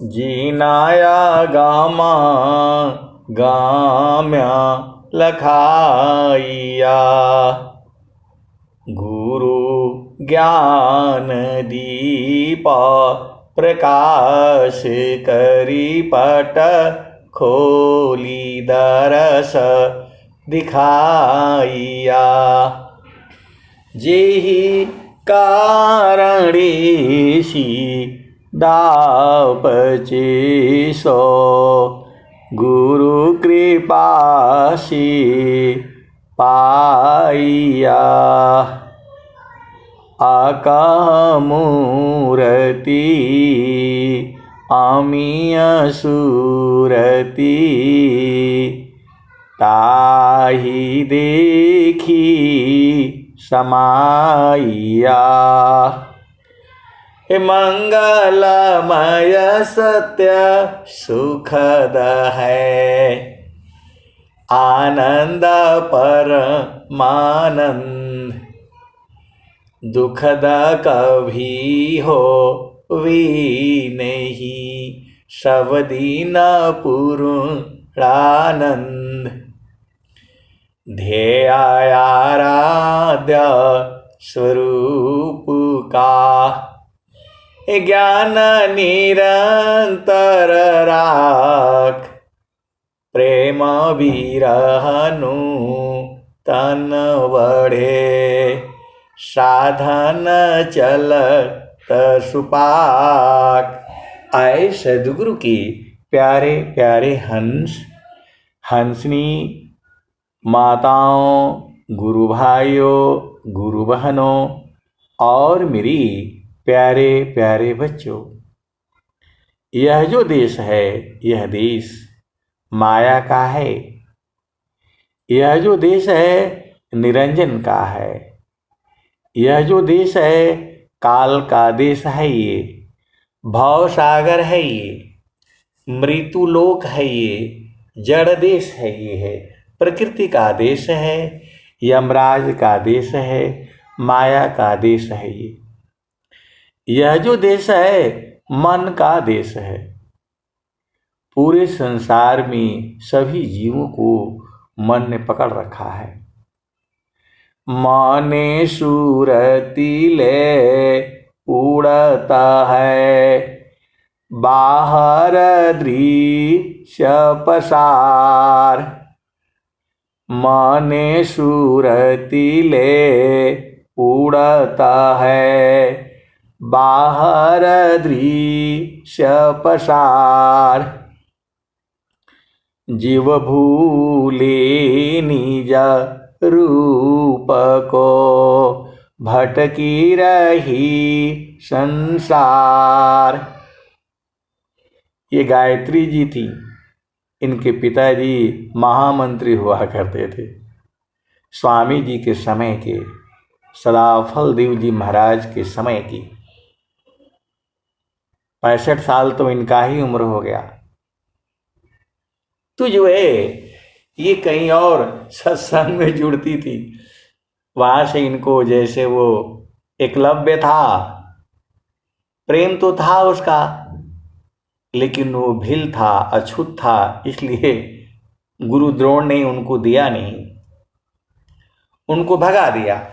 जीनाया gamma गाम्या लखाइया। गुरु ज्ञान दीपा प्रकाश करी पट खोली दरस दिखाइया। जेहि कारणेशी दापचे सो गुरु कृपा से पाइया। आका मूर्ति आमिय सूरति ताहि देखी समाइया। मंगलमय सत्य सुखद है आनंद परमानंद। दुखद कभी हो वी नहीं सब दीन पूर्णानंद। ध्येयाराध्य स्वरूप का ज्ञान निरंतर राख। प्रेम विरहनु तन बढ़े साधन चलत सुपाक। आए सद्गुरु की प्यारे प्यारे हंस हंसनी माताओं, गुरु भाइयों, गुरु बहनों और मेरी प्यारे प्यारे बच्चों। यह जो देश है यह देश माया का है। यह जो देश है निरंजन का है। यह जो देश है काल का देश है। ये भव सागर है। ये मृत्यु लोक है। ये जड़ देश है। ये है प्रकृति का देश है। यमराज का देश है। माया का देश है। यह जो देश है मन का देश है। पूरे संसार में सभी जीवों को मन ने पकड़ रखा है। माने सूरती ले उड़ता है बाहर दृश्य पसार। माने सूरती ले उड़ता है बाहर दृश्य पसार। जीव भूले निज रूप को भटकी रही संसार। ये गायत्री जी थी। इनके पिताजी महामंत्री हुआ करते थे। स्वामी जी के समय के, सदाफल देव जी महाराज के समय की। 65 साल तो इनका ही उम्र हो गया। तो जो है ये कहीं और सत्संग में जुड़ती थी। वहां से इनको जैसे वो एकलव्य था, प्रेम तो था उसका, लेकिन वो भील था, अछूत था, इसलिए गुरु द्रोण ने उनको दिया नहीं, उनको भगा दिया।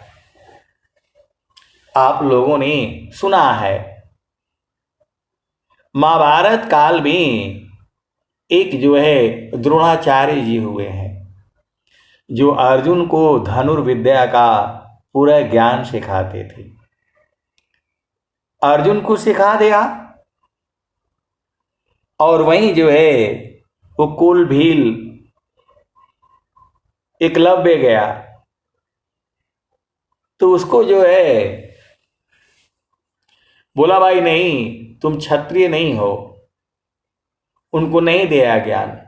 आप लोगों ने सुना है महाभारत काल में एक जो है द्रोणाचार्य जी हुए हैं, जो अर्जुन को धनुर्विद्या का पूरा ज्ञान सिखाते थे। अर्जुन को सिखा दिया और वहीं जो है वो कुल भील एकलव्य गया, तो उसको जो है बोला भाई नहीं, तुम क्षत्रिय नहीं हो, उनको नहीं दिया ज्ञान,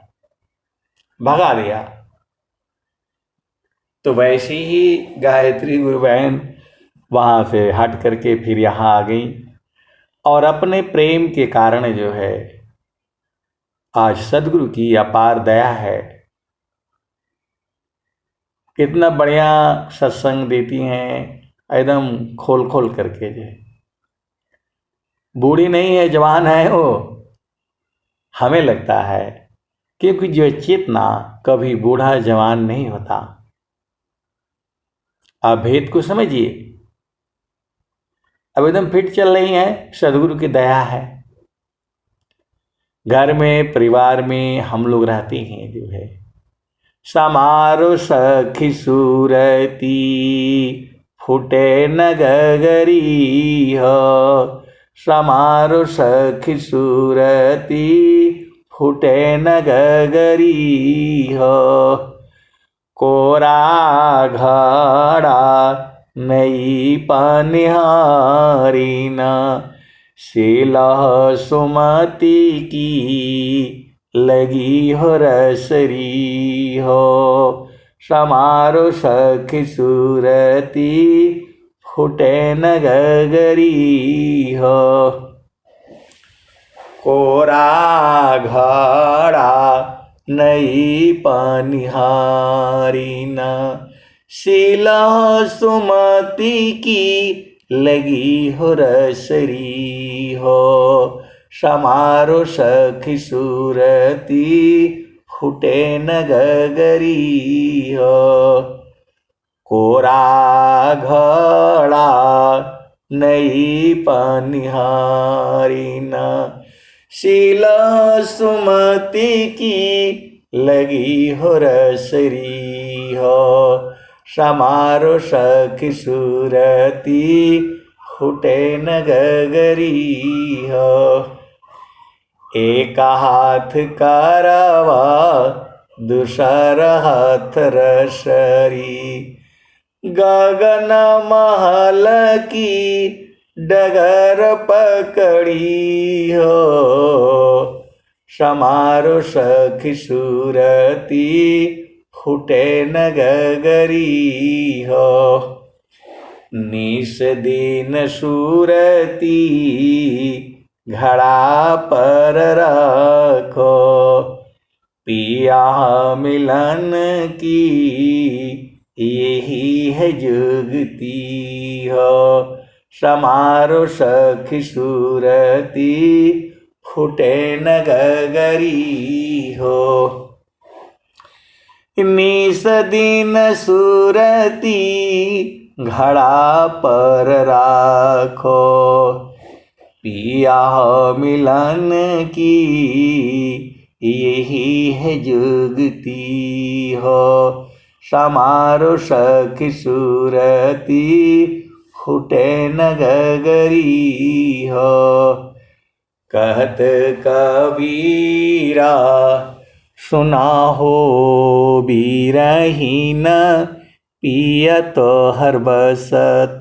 भगा दिया। तो वैसी ही गायत्री गुरु बहन वहाँ से हट करके फिर यहाँ आ गई और अपने प्रेम के कारण जो है आज सद्गुरु की अपार दया है, कितना बढ़िया सत्संग देती हैं, एकदम खोल खोल करके। जो बूढ़ी नहीं है, जवान है वो, हमें लगता है क्योंकि जो चेतना कभी बूढ़ा जवान नहीं होता। आप भेद को समझिए। अब एकदम फिट चल रही है, सदगुरु की दया है। घर में परिवार में हम लोग रहते हैं जो है, समारो सखी सूरती फूटे न गगरी हो। समारो सखी सूरती फूटे न गगरी हो। कोरा घड़ा नई पनिहारी न सिलह सुमति की लगी हो रसरी हो। समारो सखी सूरती फूटे न गगरी हो। कोरा घड़ा नई पनिहारी न सिलह सुमति की लगी हो रसरी हो। समारो सखी सूरती फूटे न गगरी हो। कोरा घड़ा नई पनिहारी न सिलह सुमति की लगी हो रसरी हो। समारो सखी सूरती फूटे न गगरी हो। एक हाथ करवा दूसर हाथ रसरी गगन महल की डगर पकड़ी हो। समारो सखी सूरती फूटे न गगरी हो। निस दिन सूरती घड़ा पर रखो। पिया मिलन की यही है जुगती हो। समारो सखी सूरती फूटे न गगरी हो। निस दिन सूरती घड़ा पर राखो। पिया मिलन की यही है जुगती हो। समारो सखी सूरती फूटे न गगरी हो। कहत कबीरा सुना हो बीरहीन पिया तो हर बसत।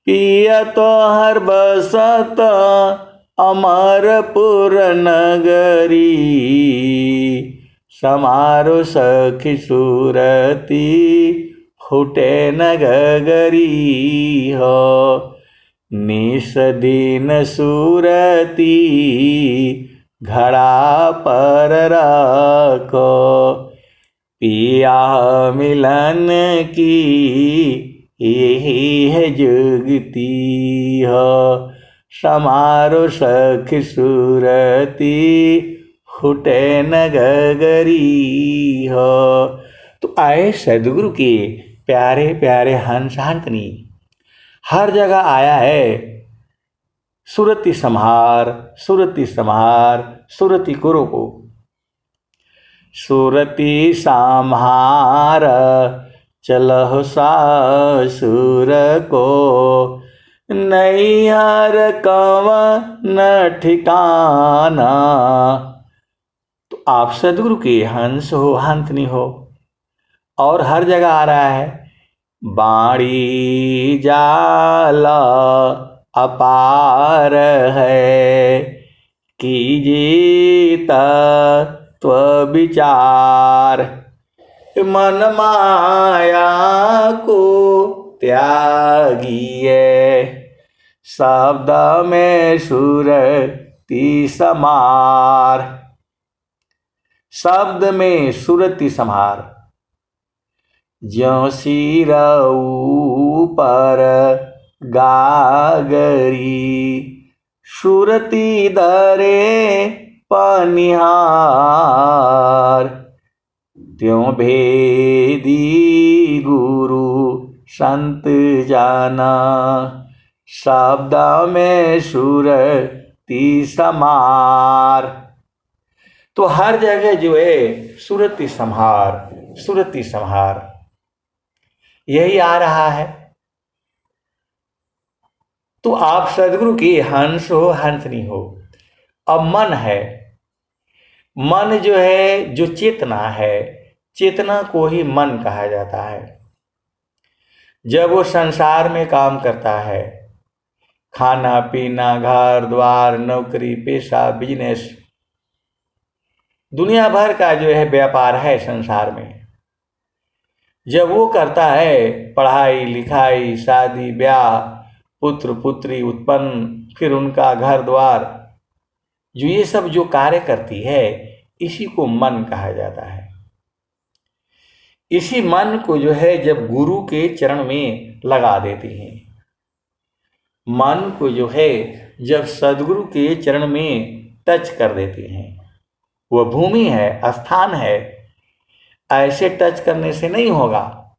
पिया तो हर बसत अमरपुर नगरी। समारो सखी सूरती फूटे न गगरी हो। निस दिन सूरती घड़ा पर रखो। पिया मिलन की यही है जुगती हो। समारो सखी सूरती फूटे न गगरी हो। तो आए सदगुरु के प्यारे प्यारे हंस हंसनी हर जगह आया है। सुरति संहार सुरति संहार सुरति कुरो को। सुरति संहार चलहो सासुर को। नैहर कवन ठिकाना। तो आप सदगुरु के हंस हो हंसनी हो और हर जगह आ रहा है। बाणी जाला अपार है कीजिए तत्व विचार। मन माया को त्यागिए शब्द में सुरति समार। शब्द में सुरति समार। ज्यों सिर ऊपर गागरी सुरति दरे पनिहार। त्यों भेदी गुरु संत जाना, शब्दा में सुरति समार। तो हर जगह जो है सुरति संहार, सुरति संहार यही आ रहा है। तो आप सदगुरु की हंस हो हंसनी हो। अब मन है, मन जो है, जो चेतना है, चेतना को ही मन कहा जाता है। जब वो संसार में काम करता है, खाना पीना, घर द्वार, नौकरी पेशा, बिजनेस, दुनिया भर का जो है व्यापार है संसार में, जब वो करता है, पढ़ाई लिखाई, शादी ब्याह, पुत्र पुत्री उत्पन्न, फिर उनका घर द्वार, जो ये सब जो कार्य करती है, इसी को मन कहा जाता है। इसी मन को जो है जब गुरु के चरण में लगा देती हैं, मन को जो है जब सदगुरु के चरण में टच कर देती हैं, वह भूमि है, स्थान है, ऐसे टच करने से नहीं होगा।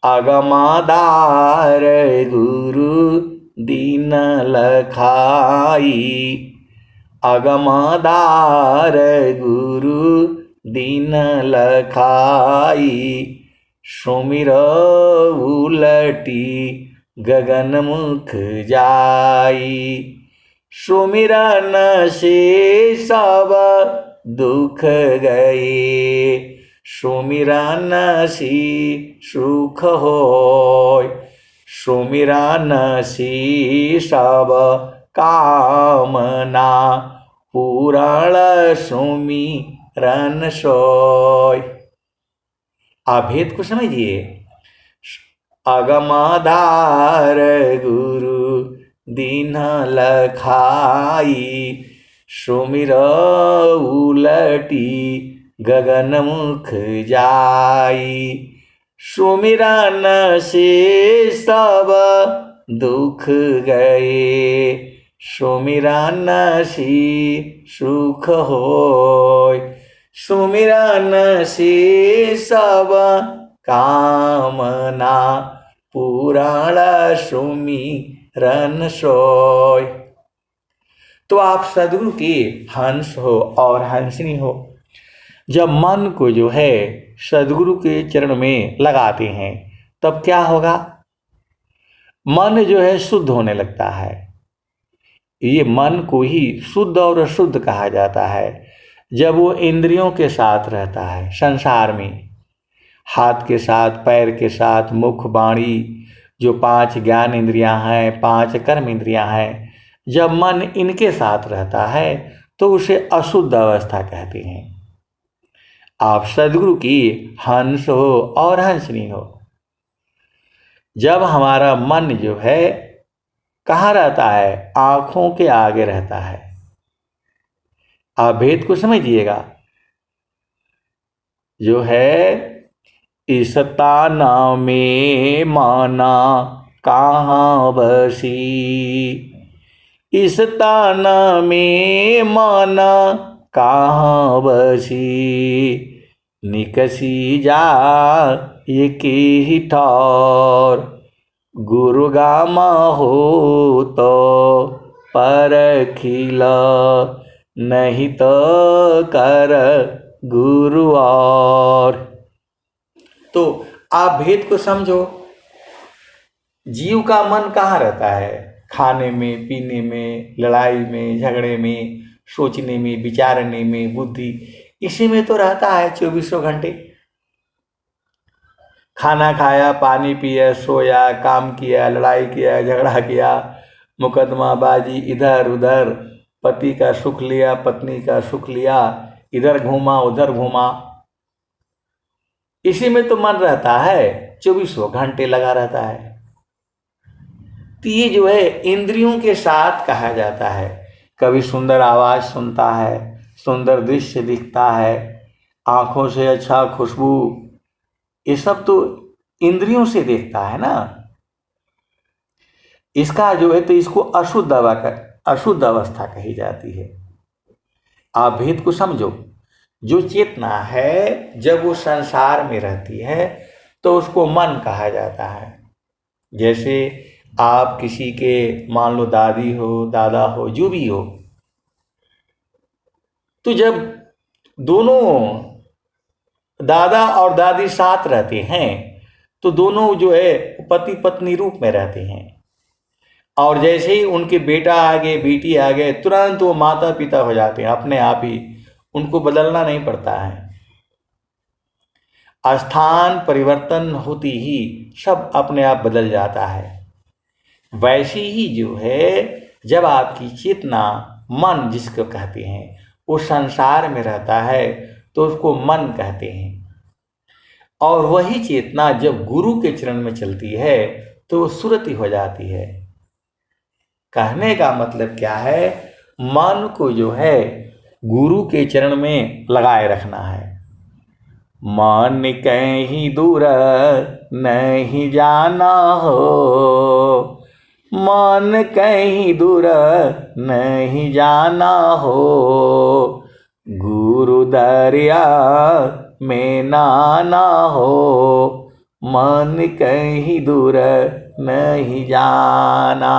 अगमादार गुरु दीन लखाई, अगमादार गुरु दीन लखाई, सुमिर उलटी गगन मुख जाई, सुमिरन से सब दुख गए, सुमिरन सी सुख होय, सुमिरन सी सब कामना, पूरण सुमिरन सोय। आप भेद को समझिए। अगमाधार गुरु दीन लखाई, सुमिर उलटी गगन मुख जाई, सुमिरन से सब दुख गए, सुमिरन सी सुख होय, सुमिरन से सब कामना, पुराण सुमिरन सोय। तो आप सदगुरु की हंस हो और हंसनी हो। जब मन को जो है सदगुरु के चरण में लगाते हैं, तब क्या होगा? मन जो है शुद्ध होने लगता है। ये मन को ही शुद्ध और अशुद्ध कहा जाता है। जब वो इंद्रियों के साथ रहता है संसार में, हाथ के साथ, पैर के साथ, मुख वाणी, जो 5 ज्ञान इंद्रियां हैं, 5 कर्म इंद्रियां हैं, जब मन इनके साथ रहता है तो उसे अशुद्ध अवस्था कहते हैं। आप सदगुरु की हंस हो और हंसनी हो। जब हमारा मन जो है कहाँ रहता है? आंखों के आगे रहता है। आप भेद को समझिएगा। जो है इस ताना में माना कहाँ बसी, इस ताना में माना कहाँ बसी, निकसी जा ये के ही ठौर, गुरुगामा हो तो परखिला, नहीं तो कर गुरु और। तो आप भेद को समझो। जीव का मन कहाँ रहता है? खाने में, पीने में, लड़ाई में, झगड़े में, सोचने में, विचारने में, बुद्धि, इसी में तो रहता है 24 घंटे। खाना खाया, पानी पिया, सोया, काम किया, लड़ाई किया, झगड़ा किया, मुकदमाबाजी इधर उधर, पति का सुख लिया, पत्नी का सुख लिया, इधर घूमा उधर घूमा, इसी में तो मन रहता है, 24 घंटे लगा रहता है। तो ये जो है इंद्रियों के साथ कहा जाता है। कभी सुंदर आवाज सुनता है, सुंदर दृश्य दिखता है, आंखों से अच्छा खुशबू, ये सब तो इंद्रियों से देखता है ना। इसका जो है तो इसको अशुद्ध अवस्था कही जाती है। आप भेद को समझो। जो चेतना है जब वो संसार में रहती है तो उसको मन कहा जाता है। जैसे आप किसी के मान लो दादी हो, दादा हो, जो भी हो, तो जब दोनों दादा और दादी साथ रहते हैं तो दोनों जो है पति पत्नी रूप में रहते हैं। और जैसे ही उनके बेटा आ गए, बेटी आ गए, तुरंत वो माता पिता हो जाते हैं अपने आप ही। उनको बदलना नहीं पड़ता है। स्थान परिवर्तन होती ही सब अपने आप बदल जाता है। वैसे ही जो है जब आपकी चेतना, मन जिसको कहते हैं, वो संसार में रहता है तो उसको मन कहते हैं। और वही चेतना जब गुरु के चरण में चलती है तो वो सुरति हो जाती है। कहने का मतलब क्या है, मन को जो है गुरु के चरण में लगाए रखना है। मन कहीं दूर नहीं जाना हो, मन कहीं दूर नहीं जाना हो, गुरु दरिया में नाना हो, मन कहीं दूर नहीं जाना।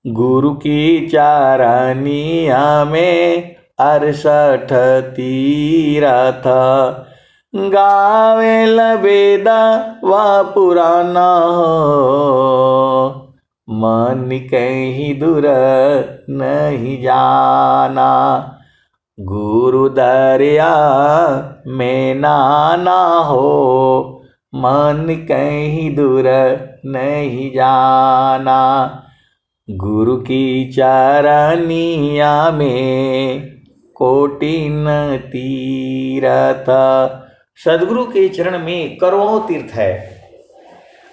गुरु की चारनिया में 68 तीरथ, गावे लबेदा व पुराना हो, मन कहीं दूर नहीं जाना, गुरु दरिया में नाना हो, मन कहीं दूर नहीं जाना। गुरु की चरनिया में कोटिन तीरथ। सदगुरु के चरण में करोड़ों तीर्थ है।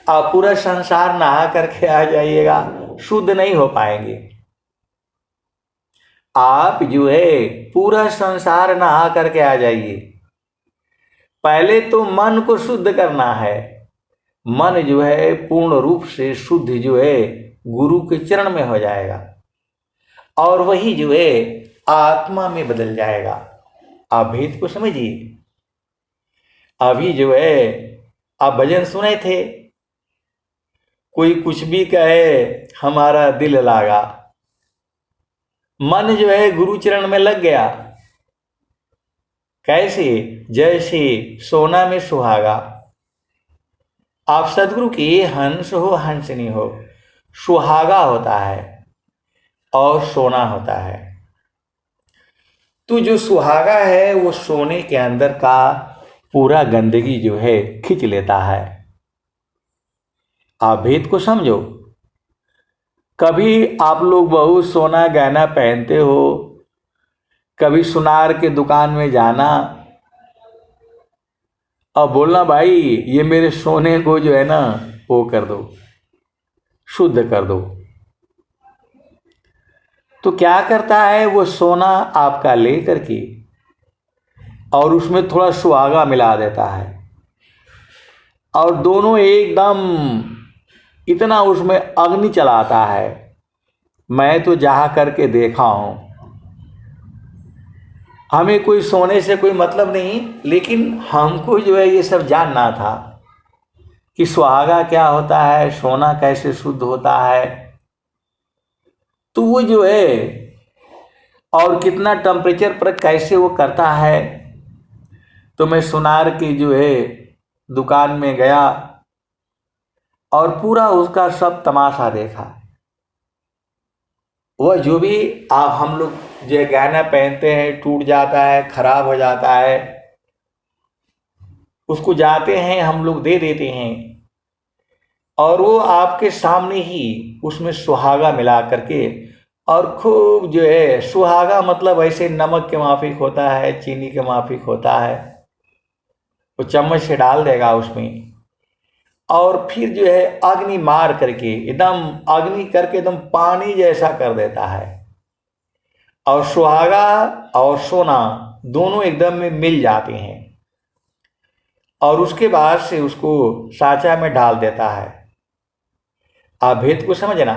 आप पूरा संसार नहा करके आ जाइएगा, शुद्ध नहीं हो पाएंगे। आप जो है पूरा संसार नहा करके आ जाइए। पहले तो मन को शुद्ध करना है। मन जो है पूर्ण रूप से शुद्ध जो है गुरु के चरण में हो जाएगा और वही जो है आत्मा में बदल जाएगा। आप भेद को समझिए। अभी जो है आप भजन सुने थे, कोई कुछ भी कहे हमारा दिल लागा, मन जो है गुरु चरण में लग गया। कैसे? जैसे सोना में सुहागा। आप सदगुरु के हंस हो, हंसनी हो, सुहागा होता है और सोना होता है। तो जो सुहागा है वो सोने के अंदर का पूरा गंदगी जो है खींच लेता है। आप भेद को समझो। कभी आप लोग बहुत सोना गहना पहनते हो, कभी सुनार के दुकान में जाना और बोलना भाई ये मेरे सोने को जो है ना वो कर दो, शुद्ध कर दो। तो क्या करता है वो सोना आपका ले करके और उसमें थोड़ा सुहागा मिला देता है और दोनों एकदम इतना उसमें अग्नि चलाता है। मैं तो जा करके देखा हूं। हमें कोई सोने से कोई मतलब नहीं, लेकिन हमको जो है ये सब जानना था कि सुहागा क्या होता है, सोना कैसे शुद्ध होता है। तो वो जो है और कितना टेम्परेचर पर कैसे वो करता है। तो मैं सुनार की जो है दुकान में गया और पूरा उसका सब तमाशा देखा। वह जो भी आप हम लोग जो गहना पहनते हैं टूट जाता है, खराब हो जाता है, उसको जाते हैं हम लोग दे देते हैं और वो आपके सामने ही उसमें सुहागा मिला करके और खूब जो है, सुहागा मतलब ऐसे नमक के माफिक होता है, चीनी के माफिक होता है, वो चम्मच से डाल देगा उसमें और फिर जो है अग्नि मार करके एकदम अग्नि करके एकदम पानी जैसा कर देता है और सुहागा और सोना दोनों एकदम में मिल जाते हैं और उसके बाद से उसको साचा में डाल देता है। आप भेद को समझना।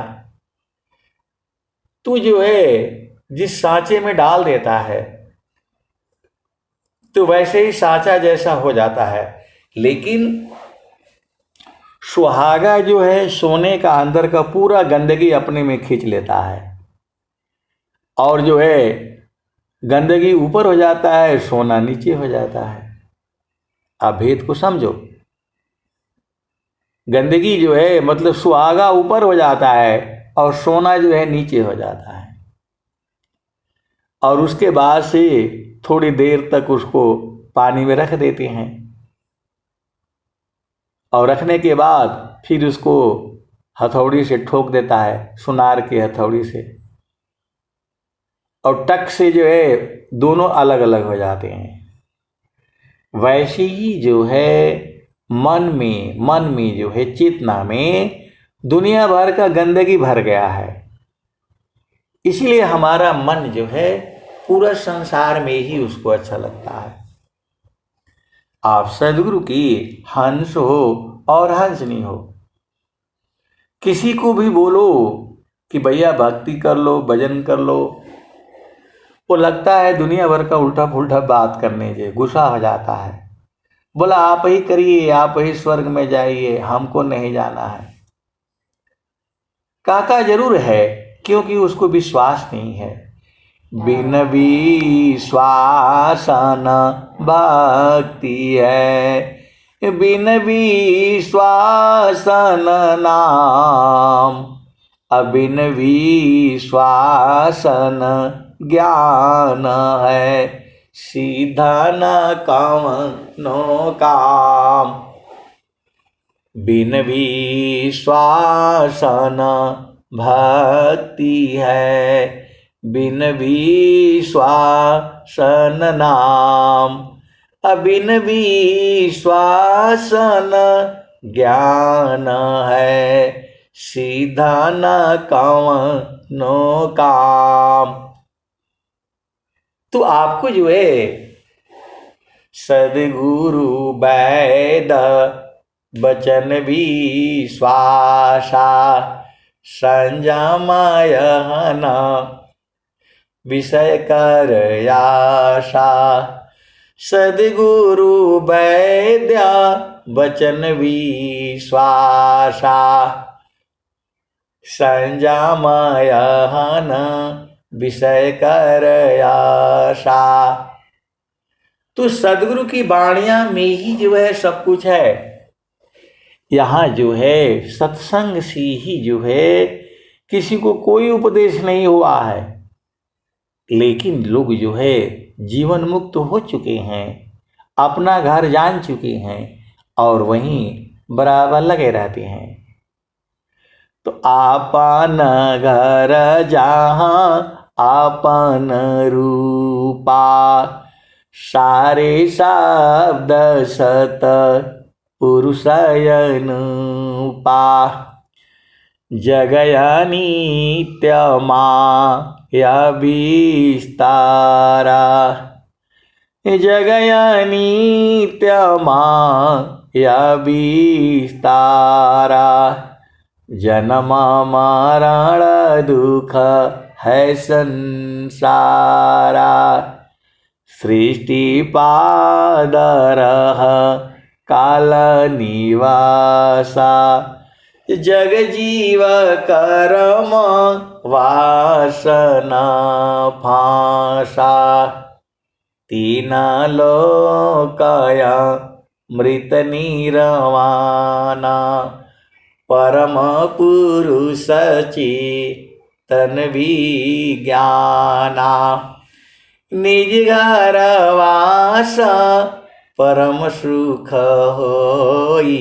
तो जो है जिस सांचे में डाल देता है तो वैसे ही सांचा जैसा हो जाता है। लेकिन सुहागा जो है सोने का अंदर का पूरा गंदगी अपने में खींच लेता है, और जो है गंदगी ऊपर हो जाता है, सोना नीचे हो जाता है। आप भेद को समझो। गंदगी जो है मतलब सुहागा ऊपर हो जाता है और सोना जो है नीचे हो जाता है, और उसके बाद से थोड़ी देर तक उसको पानी में रख देते हैं, और रखने के बाद फिर उसको हथौड़ी से ठोक देता है, सुनार की हथौड़ी से, और टक से जो है दोनों अलग अलग हो जाते हैं। वैसे ही जो है मन में जो है चेतना में दुनिया भर का गंदगी भर गया है। इसीलिए हमारा मन जो है पूरा संसार में ही उसको अच्छा लगता है। आप सदगुरु की हंस हो और हंसनी हो, किसी को भी बोलो कि भैया भक्ति कर लो, भजन कर लो, वो लगता है दुनिया भर का उल्टा पुल्टा बात करने से गुस्सा हो जाता है। बोला आप ही करिए, आप ही स्वर्ग में जाइए, हमको नहीं जाना है। कहता जरूर है क्योंकि उसको विश्वास नहीं है। बिन विश्वास न भक्ति है, बिन विश्वास न नाम, अबिन विश्वास न ज्ञान है, सीधा न कवनो काम। बिन विश्वास न भक्ति है, बिन विश्वास न नाम, अबिन विश्वास न ज्ञान है, सीधा न कवनो काम। तो आपको जो है सदगुरु वैद बचन विश्वासा, संयमय न विषय कर आशा। सदगुरु वैद्य बचन विश्वासा, संयमय न विषय कर आशा। तो सदगुरु की वाणियां में ही जो है सब कुछ है। यहाँ जो है सत्संग से ही जो है किसी को कोई उपदेश नहीं हुआ है, लेकिन लोग जो है जीवन मुक्त हो चुके हैं, अपना घर जान चुके हैं और वहीं बराबर लगे रहते हैं। तो आपन घर जहाँ आपन रूपा, सारे शब्द सत पुरुषयन पा। जगया नित्य माया विस्तारा, जगया नित्य माया विस्तारा। जन्म मरण दुख है संसारा, सृष्टि पादरह काल निवासा। जग जीव कर्म वासना फांसा, तीन लोकया मृत निर्वाणा। परम पुरुष चेतन विज्ञाना, निज घर वास परम सुख होई।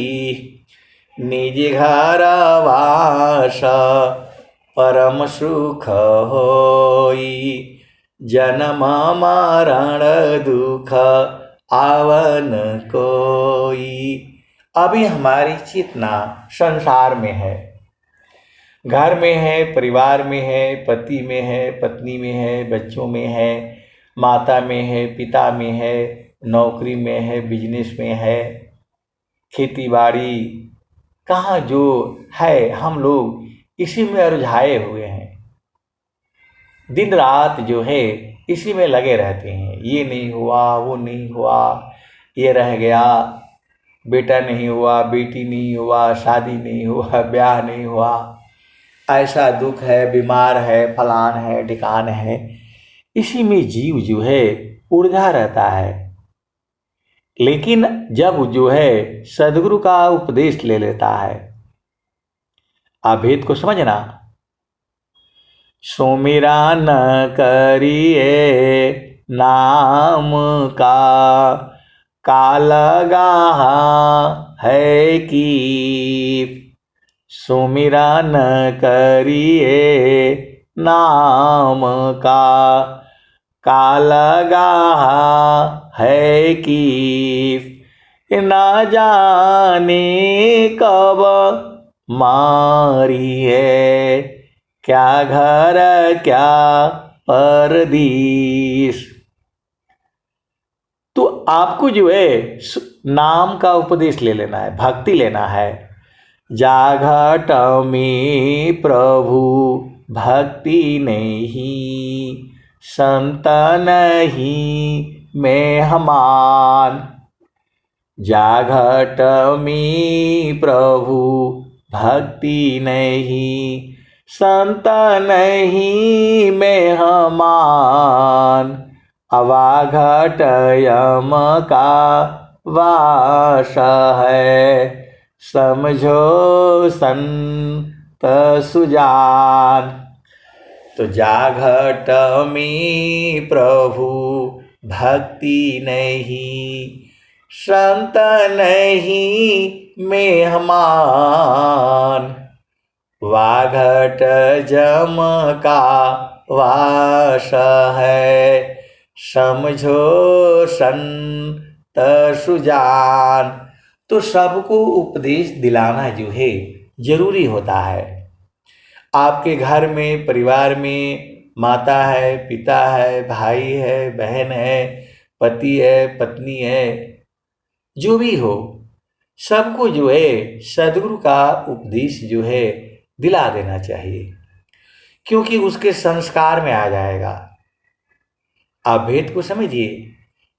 निज घर वास परम सुख होई। जन्म मरण दुख आवन कोई। अभी हमारी चेतना संसार में है, घर में है, परिवार में है, पति में है, पत्नी में है, बच्चों में है, माता में है, पिता में है, नौकरी में है, बिजनेस में है, खेती बाड़ी, कहाँ जो है हम लोग इसी में उलझाए हुए हैं। दिन रात जो है इसी में लगे रहते हैं। ये नहीं हुआ, वो नहीं हुआ, ये रह गया, बेटा नहीं हुआ, बेटी नहीं हुआ, शादी नहीं हुआ, ब्याह नहीं हुआ, ऐसा दुख है, बीमार है, फलान है, ढिकान है। इसी में जीव जो है उलझा रहता है। लेकिन जब जो है सदगुरु का उपदेश ले लेता है, आप भेद को समझना। सुमिरा न करिए नाम का, कालगा है की। सुमिरा न करिए नाम का, कालगा है की। ना जाने कब मारी है, क्या घर क्या परदेश। तो आपको जो है नाम का उपदेश ले लेना है, भक्ति लेना है। जाघट में प्रभु भक्ति नहीं, संत नहीं मेहमान। जाघट में प्रभु भक्ति नहीं, संत नहीं मेहमान। अवाघट यम का वास है, समझो संत सुजान। तो जाघट में प्रभु भक्ति नहीं, संत नहीं मेहमान। वाघट जम का वास है, समझो संत सुजान। तो सबको उपदेश दिलाना जो है जरूरी होता है। आपके घर में, परिवार में माता है, पिता है, भाई है, बहन है, पति है, पत्नी है, जो भी हो, सबको जो है सदगुरु का उपदेश जो है दिला देना चाहिए, क्योंकि उसके संस्कार में आ जाएगा। आप भेद को समझिए।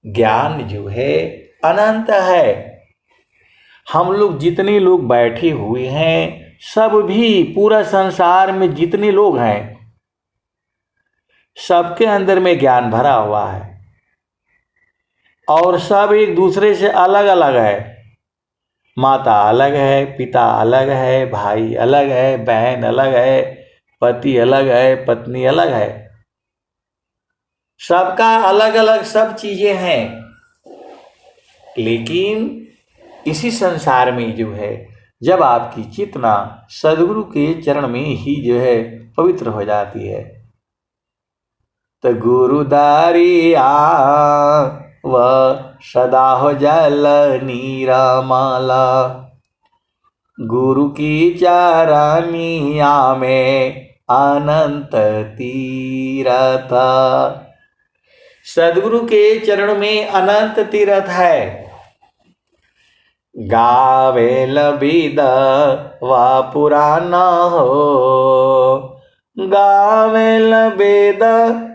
ज्ञान जो है अनंत है। हम लोग जितने लोग बैठे हुए हैं, सब भी पूरा संसार में जितने लोग हैं, सबके अंदर में ज्ञान भरा हुआ है और सब एक दूसरे से अलग अलग है। माता अलग है, पिता अलग है, भाई अलग है, बहन अलग है, पति अलग है, पत्नी अलग है। सबका अलग अलग सब चीजें हैं। लेकिन इसी संसार में जो है, जब आपकी चेतना सदगुरु के चरण में ही जो है पवित्र हो जाती है, तो गुरुदारिया वह सदा हो जल नीरमाला। गुरु की चरनिया में अनंत तीर्थ। सदगुरु के चरण में अनंत तीर्थ है। गावेल विद व पुराना हो, गावेल वेद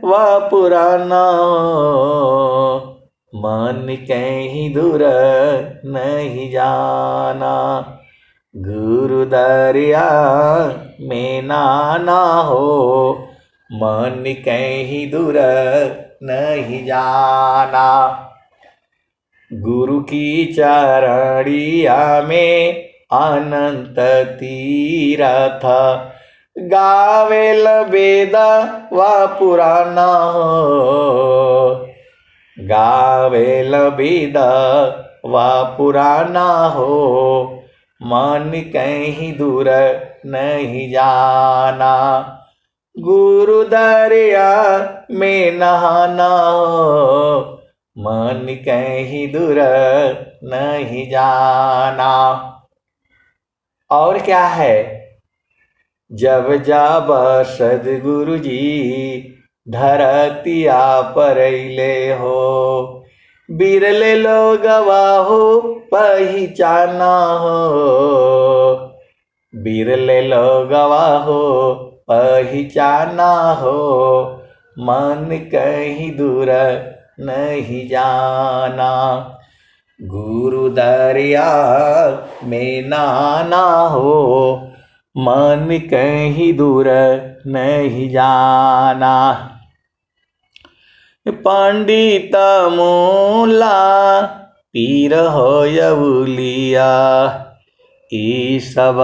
व पुराना हो। मन कहीं दूर नहीं जाना, गुरु दरिया में नाना हो। मन कहीं दूर नहीं जाना, गुरु की चरणिया में अनंत तीर्थ। गावेल वेद व पुराना हो, गावेल वेद व पुराना हो। मन कहीं दूर नहीं जाना, गुरु दरिया में नहाना हो। मन कहीं दूर नहीं जाना। और क्या है, जब जब सदगुरु जी धरतिया पर अइले हो, बिरले लोगवा हो पहचाना हो। बिरले लोगवा हो पहचाना हो, मन कहीं दूर नहीं जाना। गुरु दरिया में नाना हो, मन कहीं दूर नहीं जाना। पंडित मूला पीर हो यवुलिया, ई सब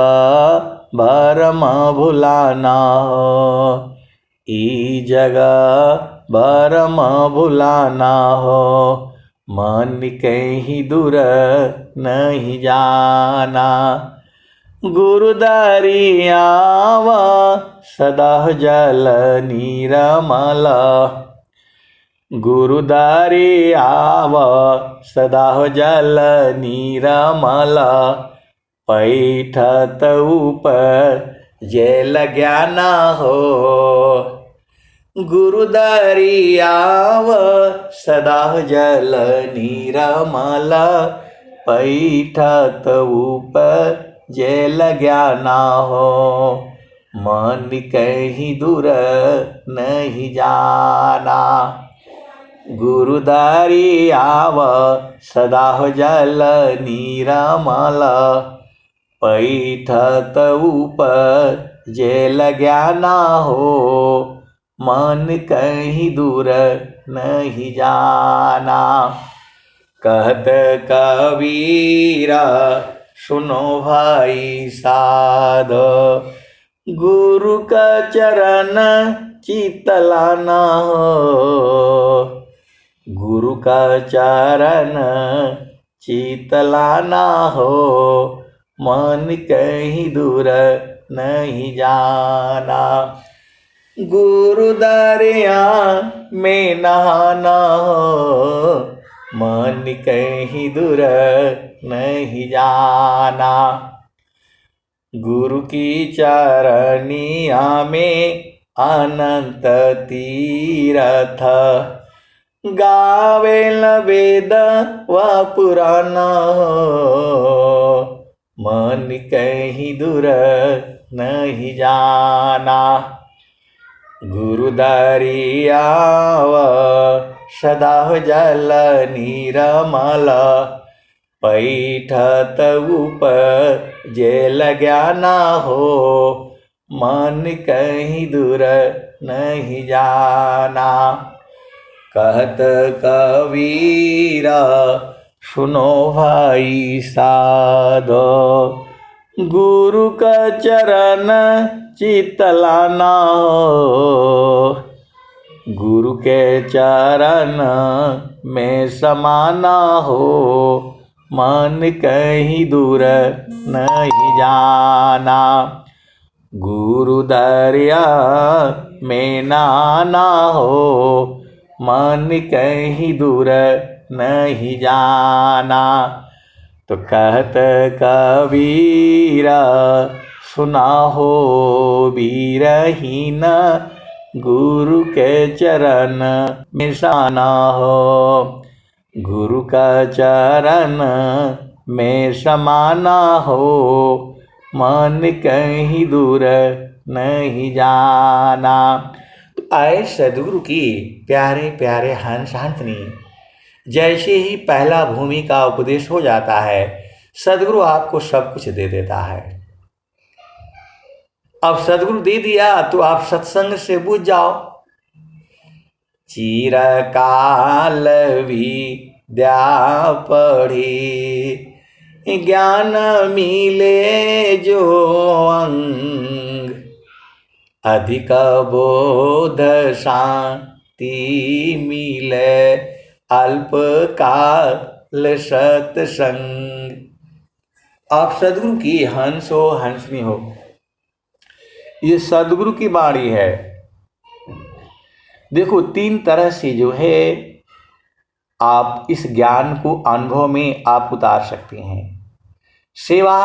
भरम भुलाना हो, ई जगह भरम भुलाना हो, मन कहीं दूर नहीं जाना। गुरु दरियाव सदा जल नीरमल, गुरु दरियाव सदा जल नीरमल, पैठत ऊपर जेल ज्ञान हो। गुरु दरियाव सदा जल नीरमल, पैठत ऊपर जेल ज्ञान हो, मन कहीं दूर नहीं जाना। गुरु दरियाव सदा जल नीरमल, पैठत ऊपर जेल ज्ञान हो, मन कहीं दूर नहीं जाना। कहत कबीरा सुनो भाई साध, गुरु का चरण चितलाना हो, गुरु का चरण चितलाना हो, मन कहीं दूर नहीं जाना। गुरु दरिया में नहाना हो, मन कहीं दूर नहीं जाना। गुरु की चरनिया में अनंत तीरथ, गावेल वेद व पुराण हो, मन कहीं दूर नहीं जाना। गुरु दरियाव सदा जल नीरमल, पैठत ऊपर जेल ज्ञान हो, मन कहीं दूर नहीं जाना। कहत कबीरा सुनो भाई साधो, गुरु का चरण चितलाना हो, गुरु के चरण में समाना हो, मन कहीं दूर नहीं जाना। गुरु दरिया में नाना हो, मन कहीं दूर नहीं जाना। तो कहत कबीरा सुना हो बीरहीन, गुरु के चरण में साना हो, गुरु का चरण में समाना हो, मन कहीं दूर नहीं जाना। तो आए सदगुरु की प्यारे प्यारे हंस हंसनी, जैसे ही पहला भूमि का उपदेश हो जाता है, सदगुरु आपको सब कुछ दे देता है। अब सदगुरु दे दिया तो आप सत्संग से बुझ जाओ। चिरकाल विद्या पढ़ी, ज्ञान मिले जो अंग, अधिक बोध शांति मिले, अल्पकाल सत्संग। आप सदगुरु की हंस हो हंसनी हो, ये सदगुरु की वाणी है। देखो, तीन तरह से जो है आप इस ज्ञान को अनुभव में आप उतार सकते हैं। सेवा,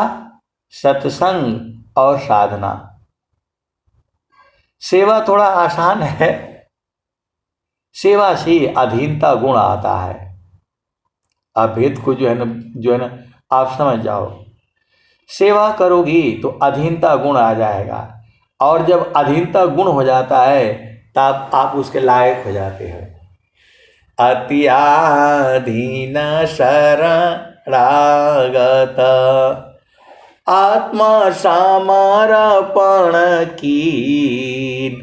सत्संग और साधना। सेवा थोड़ा आसान है, सेवा से अधीनता गुण आता है। आप भेद को जो है ना आप समझ जाओ। सेवा करोगी तो अधीनता गुण आ जाएगा, और जब अधीनता गुण हो जाता है तब आप उसके लायक हो जाते हो। अत्याधीन शरणागत आत्मा समर्पण कीन।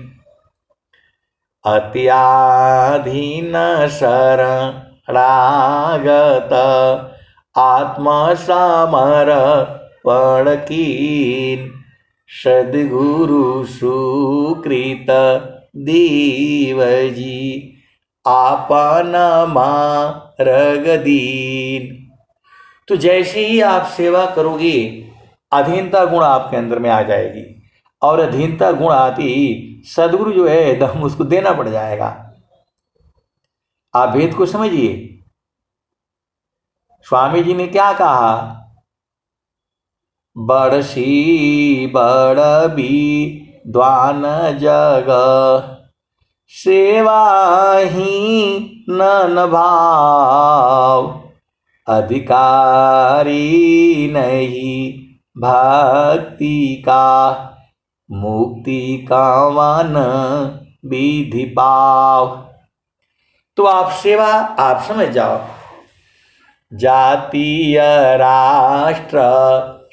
अत्याधीन शरणागत आत्मा समर्पण कीन। सद्गुरु सुकृत देवजी आपन मार्ग दीन। तो जैसे ही आप सेवा करोगे अधीनता गुण आपके अंदर में आ जाएगी, और अधीनता गुण आती ही सदगुरु जो है दम उसको देना पड़ जाएगा। आप भेद को समझिए। स्वामी जी ने क्या कहा, बड़सी बड़ भी द्वान जग सेवा ही नन भाव। अधिकारी नहीं भक्ति का मुक्ति कावन विधि पाव। तो आप सेवा आप समझ जाओ, जातीय राष्ट्र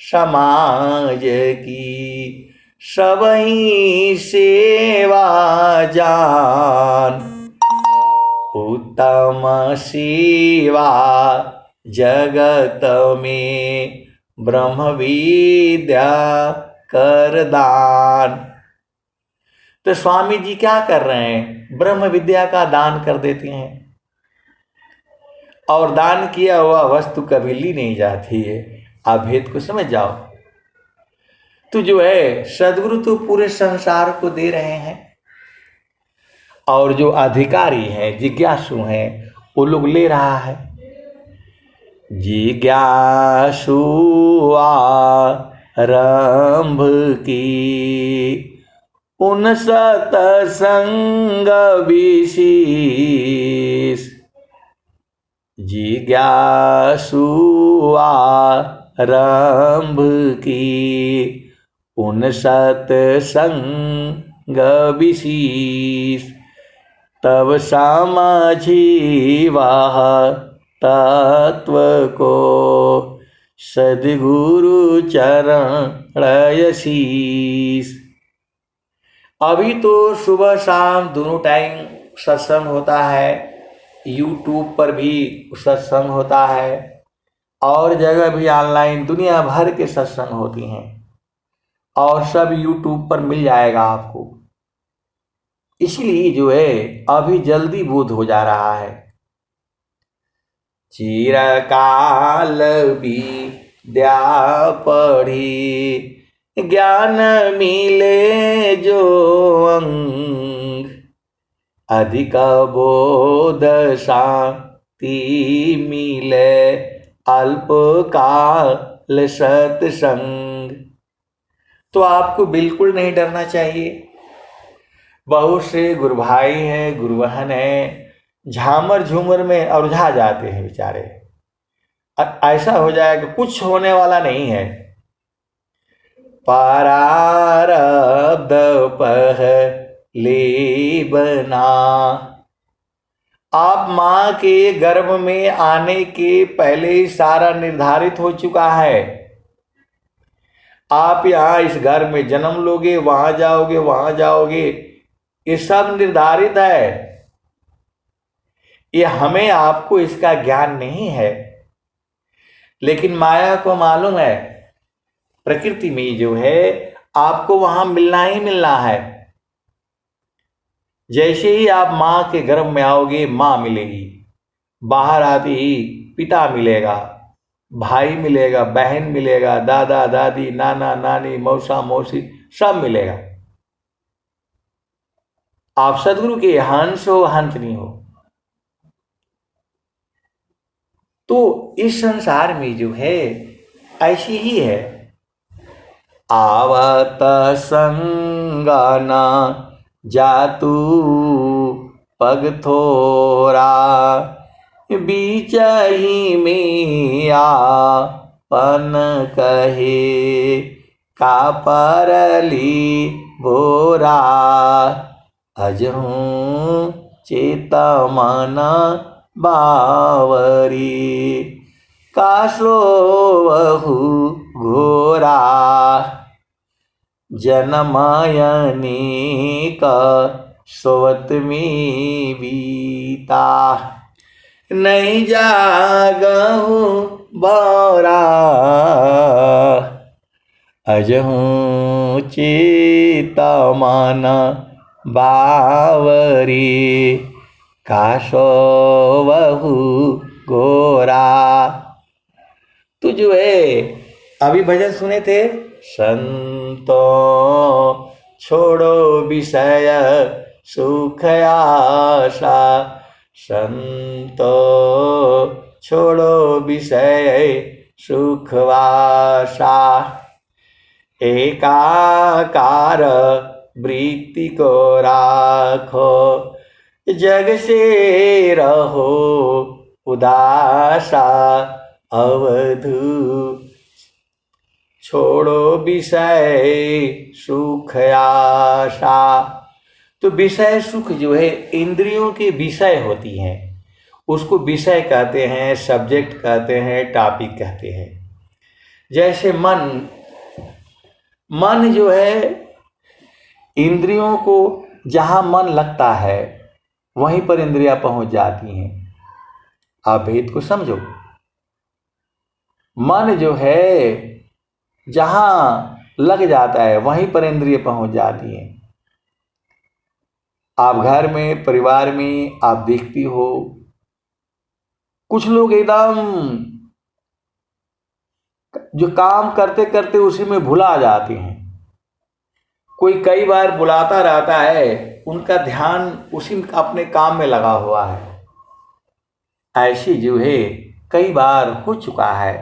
समाज की सबही सेवा जान। उत्तम सेवा जगत में ब्रह्म विद्या कर दान। तो स्वामी जी क्या कर रहे हैं, ब्रह्म विद्या का दान कर देते हैं, और दान किया हुआ वस्तु कभी ली नहीं जाती है। आप भेद को समझ जाओ। तो जो है सदगुरु तो पूरे संसार को दे रहे हैं, और जो अधिकारी हैं जिज्ञासु हैं वो लोग ले रहा है। जिज्ञासु आरंभ की उन सतसंग विशेष। जिज्ञासु आरंभ की उन सतसंग विशेष। तब समझी वह तत्व को सद्गुरु चरण शीश। अभी तो सुबह शाम दोनों टाइम सत्संग होता है, यूट्यूब पर भी सत्संग होता है, और जगह भी ऑनलाइन दुनिया भर के सत्संग होती हैं, और सब यूट्यूब पर मिल जाएगा आपको। इसलिए जो है अभी जल्दी बोध हो जा रहा है। चिरकाल विद्या पढ़ी ज्ञान मिले जो अंग। अधिक बोध शांति मिले अल्पकाल सत्संग। तो आपको बिल्कुल नहीं डरना चाहिए। बहुत से गुरु भाई हैं, गुरु बहन हैं, झामर झूमर में उलझा जाते हैं बेचारे। ऐसा हो जाएगा, कुछ होने वाला नहीं है। प्रारब्ध पहले बना। आप मां के गर्भ में आने के पहले ही सारा निर्धारित हो चुका है। आप यहाँ इस घर में जन्म लोगे, वहां जाओगे, वहां जाओगे, ये सब निर्धारित है। ये हमें आपको इसका ज्ञान नहीं है, लेकिन माया को मालूम है। प्रकृति में जो है आपको वहां मिलना ही मिलना है। जैसे ही आप मां के गर्भ में आओगे मां मिलेगी, बाहर आती ही पिता मिलेगा, भाई मिलेगा, बहन मिलेगा, दादा दादी, नाना नानी, मौसा मौसी, सब मिलेगा। आप सदगुरु के हंस हो, हंसनी हो। तो इस संसार में जो है ऐसी ही है। आवत संगाना जातू पग थोरा। बीच ही में आपन कहे का परली बोरा। अजहूँ चेता माना बावरी, कासो वहु घोरा, जनमायनी का सोवत में बीता, नहीं जागहूँ बौरा, अजहूँ चेता माना बावरी, कासो वहु गोरा। तो जो है अभी भजन सुने थे, संतो छोड़ो विषय सुख आशा, संतो छोड़ो विषय सुख आशा, एकाकार वृत्ति को राखो, जग से रहो उदासा, अवधू छोड़ो विषय सुख आशा। तो विषय सुख जो है इंद्रियों के विषय होती हैं, उसको विषय कहते हैं, सब्जेक्ट कहते हैं, टॉपिक कहते हैं। जैसे मन जो है इंद्रियों को जहाँ मन लगता है वहीं पर इंद्रियां पहुंच जाती हैं। आप भेद को समझो। मन जो है जहाँ लग जाता है वहीं पर इंद्रिय पहुंच जाती हैं। आप घर में, परिवार में आप देखती हो, कुछ लोग एकदम जो काम करते करते उसी में भुला जाते हैं। कोई कई बार बुलाता रहता है, उनका ध्यान उसी अपने काम में लगा हुआ है। ऐसी जो है कई बार हो चुका है।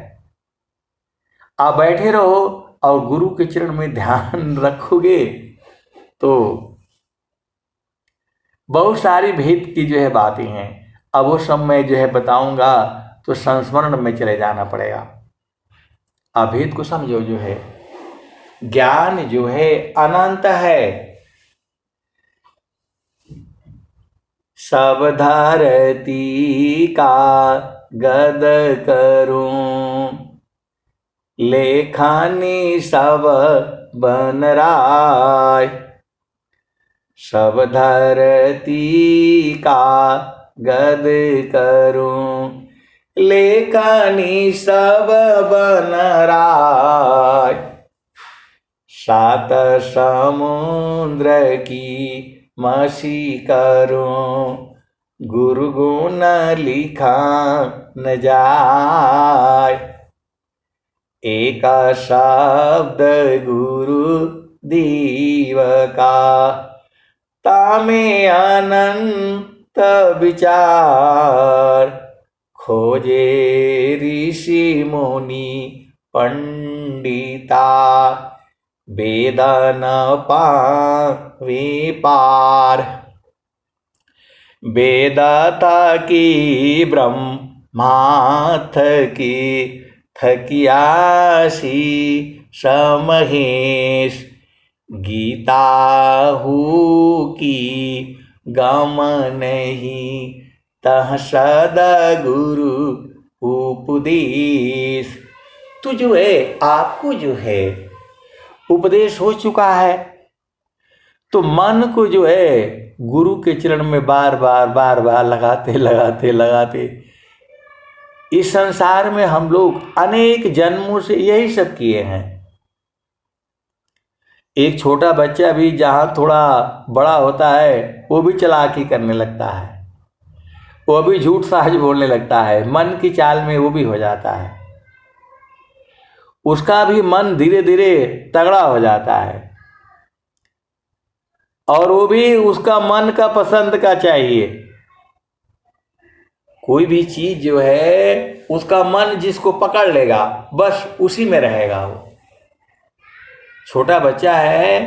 आप बैठे रहो और गुरु के चरण में ध्यान रखोगे तो बहुत सारी भेद की जो है बातें हैं। अब वो सब मैं जो है बताऊंगा तो संस्मरण में चले जाना पड़ेगा। अभेद को समझो। जो है ज्ञान जो है अनंत है। सब धरती का गद करूं, लेखानी सब बन राय। सब धरती का गद करूं, लेखानी सब बन राय। सात समुद्र की मसी करूं, गुरु गुण लिखा न जाय। एक शब्द गुरु दीव का, तामे अनंत विचार। खोजे ऋषि मुनि पंडिता, वेद न पावे पार। वेदता की ब्रह्माथ की, थकियासी समहेश। गीता हूँ की गम नहीं, तह सदगुरु उपदेश। तो जो है आपको जो है उपदेश हो चुका है, तो मन को जो है गुरु के चरण में बार बार लगाते इस संसार में हम लोग अनेक जन्मों से यही सब किए हैं। एक छोटा बच्चा भी जहाँ थोड़ा बड़ा होता है वो भी चालाकी करने लगता है, वो भी झूठ साज बोलने लगता है, मन की चाल में वो भी हो जाता है। उसका भी मन धीरे धीरे तगड़ा हो जाता है और वो भी उसका मन का पसंद का चाहिए। कोई भी चीज जो है उसका मन जिसको पकड़ लेगा बस उसी में रहेगा। वो छोटा बच्चा है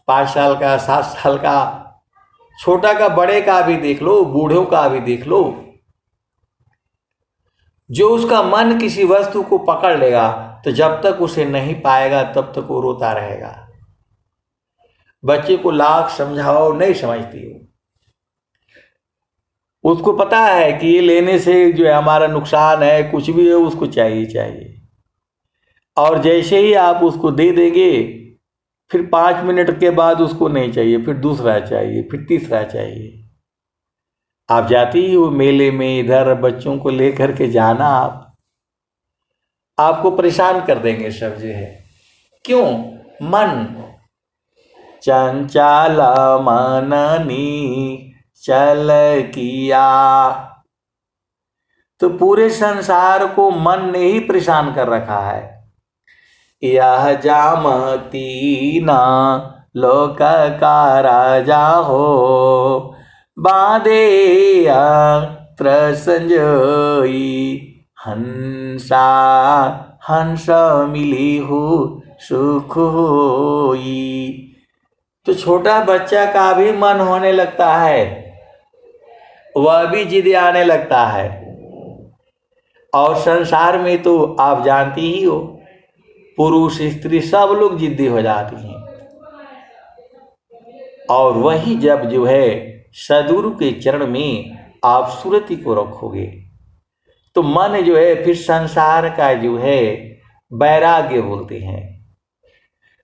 5 साल का, 7 साल का, छोटा का बड़े का भी देख लो, बूढ़ों का भी देख लो, जो उसका मन किसी वस्तु को पकड़ लेगा तो जब तक उसे नहीं पाएगा तब तक वो रोता रहेगा। बच्चे को लाख समझाओ नहीं समझती हो। उसको पता है कि ये लेने से जो है हमारा नुकसान है, कुछ भी है उसको चाहिए चाहिए। और जैसे ही आप उसको दे देंगे, फिर 5 मिनट के बाद उसको नहीं चाहिए, फिर दूसरा चाहिए, फिर तीसरा चाहिए। आप जाती ही हो मेले में, इधर बच्चों को लेकर के जाना, आपको परेशान कर देंगे सब जो है। क्यों? मन चंचल मननी चल किया। तो पूरे संसार को मन ने ही परेशान कर रखा है। यह जामती ना लोक का राजा हो, बांधे संजोई हंसा हंस मिली हो सुख होई। तो छोटा बच्चा का भी मन होने लगता है, वह भी जिद आने लगता है। और संसार में तो आप जानती ही हो, पुरुष स्त्री सब लोग जिद्दी हो जाती हैं। और वही जब जो है सदगुरु के चरण में आप सुरति को रखोगे, तो मन जो है फिर संसार का जो है वैराग्य बोलते हैं।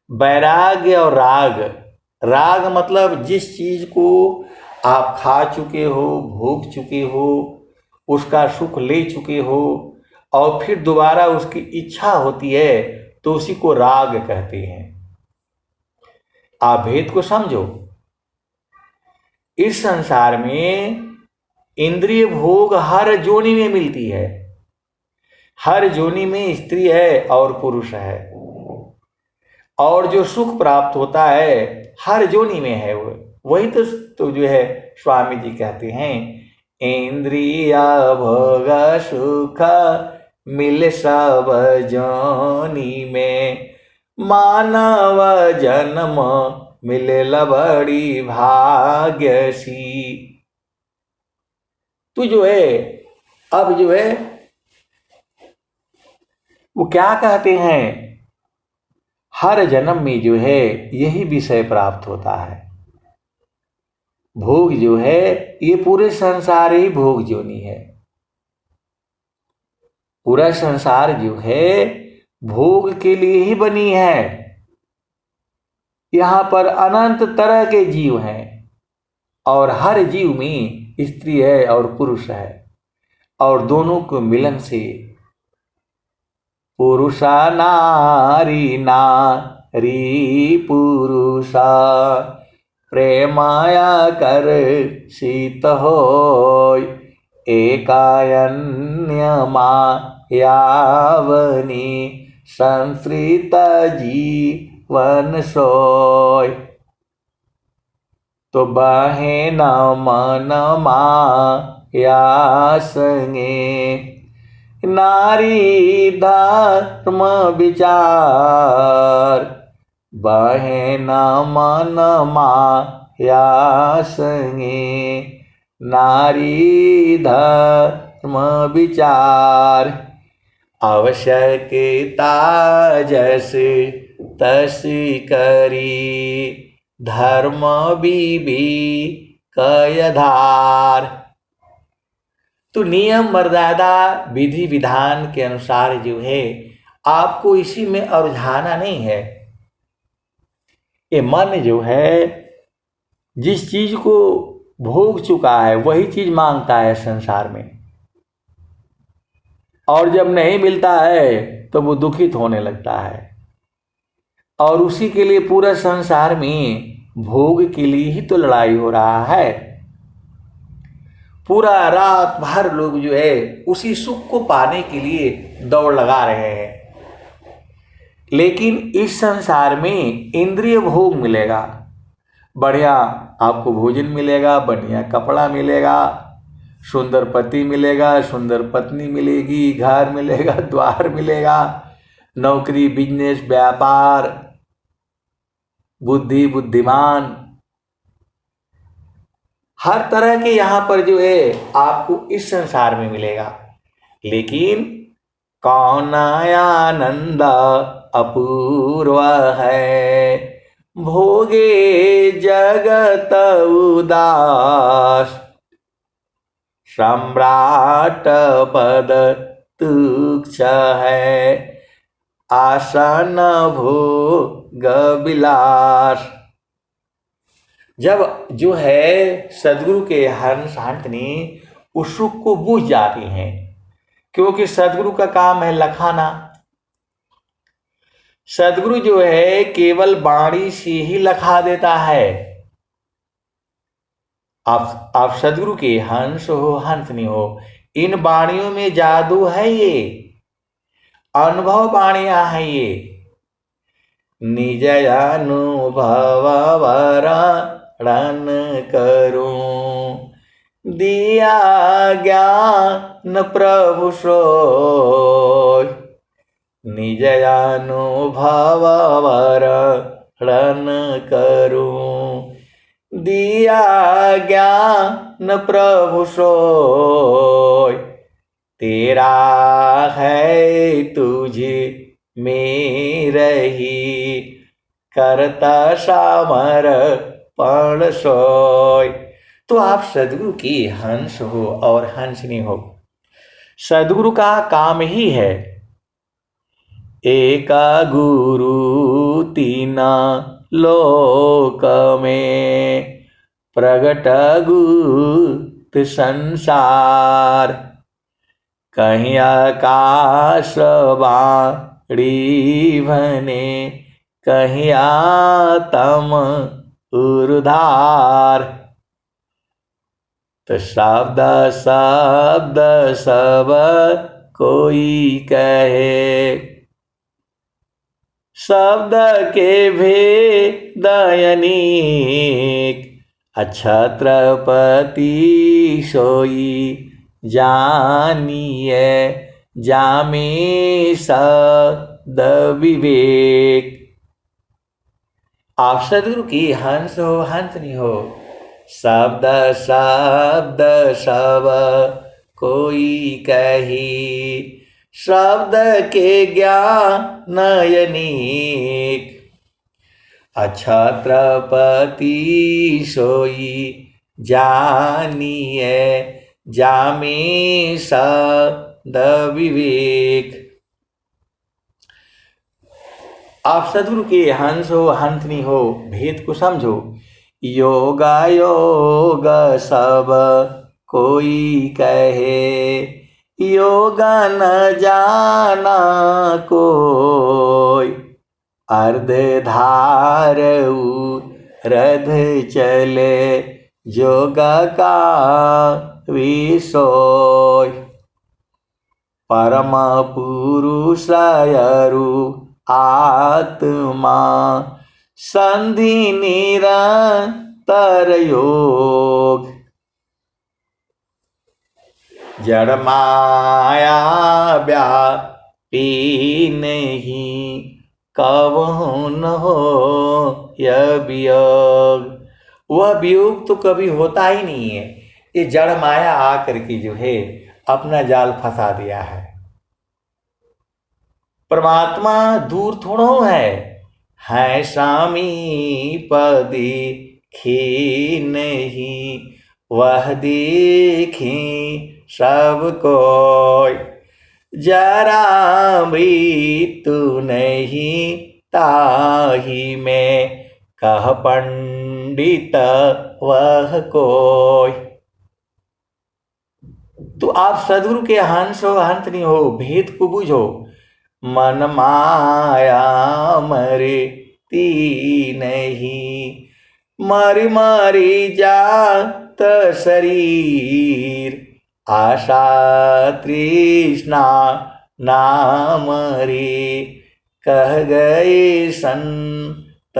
वैराग्य और राग, राग मतलब जिस चीज को आप खा चुके हो, भोग चुके हो, उसका सुख ले चुके हो, और फिर दोबारा उसकी इच्छा होती है, तो उसी को राग कहते हैं। आप भेद को समझो। इस संसार में इंद्रिय भोग हर जोनि में मिलती है। हर जोनि में स्त्री है और पुरुष है। और जो सुख प्राप्त होता है हर जोनि में है। वही तो जो है स्वामी जी कहते हैं, इंद्रिय भोग सुख मिल सब जोनि में, मानव जन्म मिले बड़ी भाग्यसी। तो जो है अब जो है वो क्या कहते हैं, हर जन्म में जो है यही विषय प्राप्त होता है। भोग जो है ये पूरे संसार ही भोग जोनी है। पूरा संसार जो है भोग के लिए ही बनी है। यहां पर अनंत तरह के जीव हैं, और हर जीव में स्त्री है और पुरुष है, और दोनों को मिलन से पुरुषा नारी नारी पुरुषा प्रेमाया कर शीत होय, एकायन्य मायावनी संस्कृत जीवन सोय। तो बहे न मन माया संगे, नारी धर्म विचार, बहे न मन माया संगे, नारी धर्म विचार। आवश्यकता जस तस करी, धर्म कयधार। तो नियम मर्यादा विधि विधान के अनुसार जो है आपको इसी में उलझाना नहीं है। ये मन जो है जिस चीज को भोग चुका है वही चीज मांगता है संसार में, और जब नहीं मिलता है तो वो दुखित होने लगता है। और उसी के लिए पूरा संसार में भोग के लिए ही तो लड़ाई हो रहा है। पूरा रात भर लोग जो है उसी सुख को पाने के लिए दौड़ लगा रहे हैं। लेकिन इस संसार में इंद्रिय भोग मिलेगा, बढ़िया आपको भोजन मिलेगा, बढ़िया कपड़ा मिलेगा, सुंदर पति मिलेगा, सुंदर पत्नी मिलेगी, घर मिलेगा, द्वार मिलेगा, नौकरी, बिजनेस, व्यापार, बुद्धि, बुद्धिमान, हर तरह के यहाँ पर जो है आपको इस संसार में मिलेगा। लेकिन कौन आनंद अपूर्व है, भोगे जगत उदास, सम्राट पद तुच्छ है, आसन भोग विलास। जब जो है सदगुरु के हंस हंसनी उस सुख को बूझ जाती हैं, क्योंकि सदगुरु का काम है लखाना। सदगुरु जो है केवल वाणी से ही लखा देता है। आप सदगुरु के हंस हो हंसनी हो, इन वाणियों में जादू है, ये अनुभव वाणियां हैं ये। निज अनुभव वर्णन करूं, दिया ज्ञान प्रभु सोय। निज अनुभव वर्णन करूं, दिया ज्ञान प्रभु सोय। तेरा है तुझे में रही, करता समर्पण सोय। तो आप सदगुरु की हंस हो और हंसनी हो। सदगुरु का काम ही है एक गुरु तीना लोक में, प्रगट गुप्त संसार। कहीं आकाश बाड़ी बने, कहीं आत्म उर्धार। तो शब्द शब्द सब कोई कहे, शब्द के भेद अनेक। छत्रपति सोई जानिए, जामे सद विवेक। आप सदगुरु की हंस हो हंसनी हो। शब्द शब्द सब कोई कही, शब्द के ज्ञान अनेक। छत्रपति सोई जानिए, जामे सद विवेक। आप सदगुरु के हंस हो हंसनी हो, भेद को समझो। योग योग सब कोई कहे, योग न जाना कोई। अर्ध धार रथ चले, जोग का विषय। परम पुरुष अरु आत्मा, संधि निरंतर योग। जड़ माया व्यापी नहीं, कबहु न हो यह वियोग। वह वियोग तो कभी होता ही नहीं है। ये जड़ माया आकर के जो है अपना जाल फंसा दिया है। परमात्मा दूर थोड़ो है स्वामी पदी खी नहीं, वह देखी सबको। जरा मृत्यु नहीं ताही में, कह पंडित वह कोई। तो आप सदगुरु के हंस हो हंसनी हो, भेद को बुझो। मन माया मरे ती नहीं, मरी मरी जात शरीर। आशा तृष्णा नाम रे, कह गए संत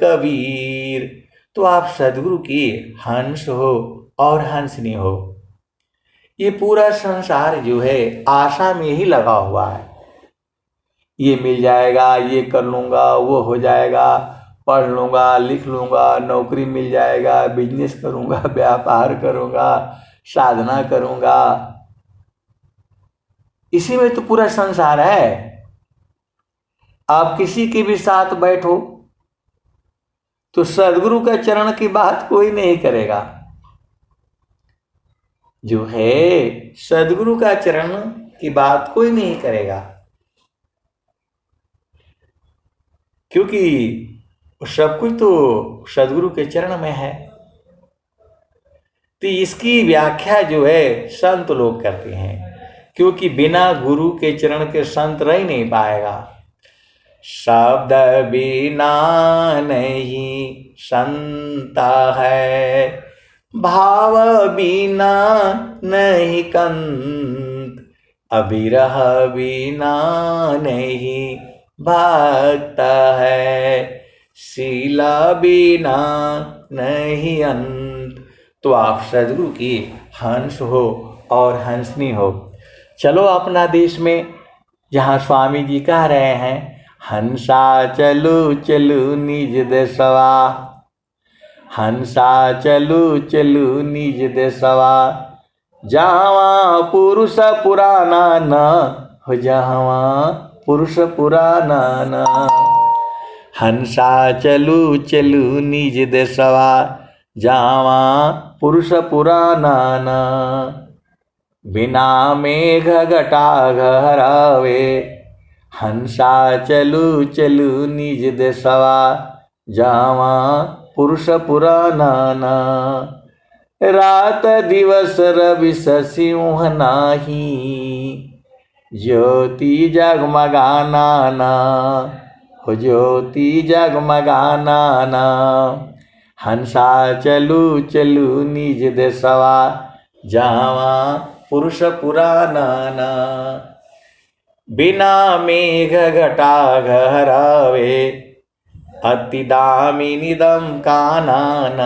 कबीर। तो आप सदगुरु की हंस हो और हंसनी हो। ये पूरा संसार जो है आशा में ही लगा हुआ है। ये मिल जाएगा, ये कर लूँगा, वो हो जाएगा, पढ़ लूँगा, लिख लूँगा, नौकरी मिल जाएगा, बिजनेस करूँगा, व्यापार करूँगा, साधना करूँगा। इसी में तो पूरा संसार है। आप किसी के भी साथ बैठो, तो सदगुरु का चरण की बात कोई नहीं करेगा। जो है सदगुरु का चरण की बात कोई नहीं करेगा, क्योंकि सब कुछ तो सदगुरु के चरण में है। तो इसकी व्याख्या जो है संत लोग करते हैं, क्योंकि बिना गुरु के चरण के संत रह ही नहीं पाएगा। शब्द बिना नहीं संत है, भाव बिना नहीं कंत, अविरह बिना नहीं भक्त है, शीला बिना नहीं अंत। तो आप सदगुरु की हंस हो और हंसनी हो। चलो अपना देश में जहाँ स्वामी जी कह रहे हैं, हंसा चलू चलू निज देशवा, हंसा चलू चलू निज देशवा, जहाँ पुरुष पुराना न हो, जहाँ पुरुष पुराना न। हंसा चलू चलू निज देशवा, जहाँ पुरुष पुराना न। बिना मेघ घटा घरावे, हंसा चलू चलू निज देशवा, जहाँ पुरुष पुराना न। रात दिवस रवि सिंह नाही, ज्योति जगमगाना ना हो, ज्योति जगमगाना ना। हंसा चलू चलू निज देशवा, जहाँ पुरुष पुराना ना। बिना मेघ घटा घरावे, अति दामिनीदम कानन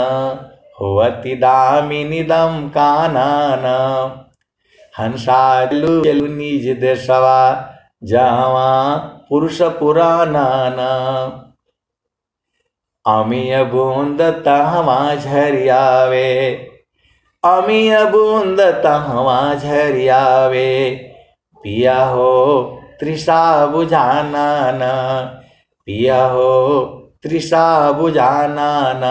हो, अति दामिनीदम कानन। हंसा चलू चलू निज देशवा, जहाँ पुरुष पुराना न। अमीय बूंद तहवा झरियावे, अमीय बूंद तहवा झरियावे, पिया हो तृषा बुझाना न, पिया हो तृषा बुझाना न।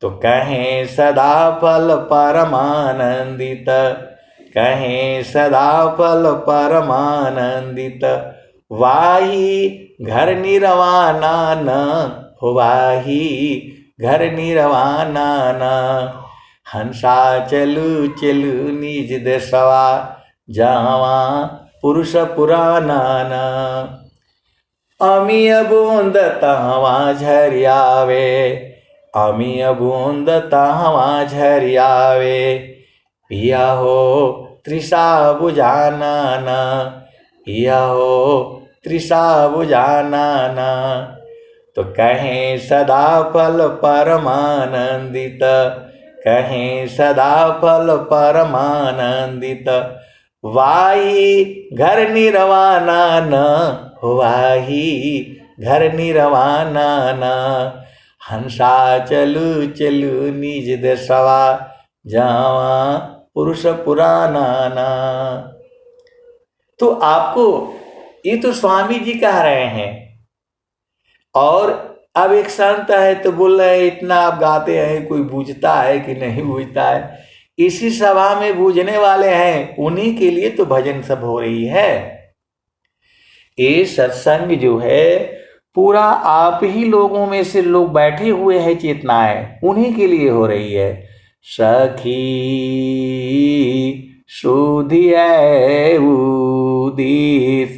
तो कहें सदा फल परमानंदित, कहें सदा फल परमानंदित, वाही घर निरवाना न हो, वाही घर निरवाना न। हंसा चलू चलू निज देशवा, जहाँ पुरुष पुराना न। अमीय बूंद तहवा झरियावे, अमीय बूंद तहवा झरियावे, पिया हो तृषा बुझाना न, पिया हो तृषा बुझाना न। तो कहें सदा फल परमानंदित, कहें सदा फल परमानंदित, वाही घर निरवाना न हो, वाही घर निरवाना न। हंसा चलू चलू निज देशवा, जहाँ पुरुष पुराना न। तो आपको ये तो स्वामी जी कह रहे हैं, और अब एक संत है तो बोल रहे हैं इतना आप गाते हैं, कोई बूझता है कि नहीं बूझता है। इसी सभा में बूझने वाले हैं, उन्हीं के लिए तो भजन सब हो रही है। ये सत्संग जो है पूरा आप ही लोगों में से लोग बैठे हुए हैं चेतनाएं, उन्हीं के लिए हो रही है। सखी सुधियै उदिस,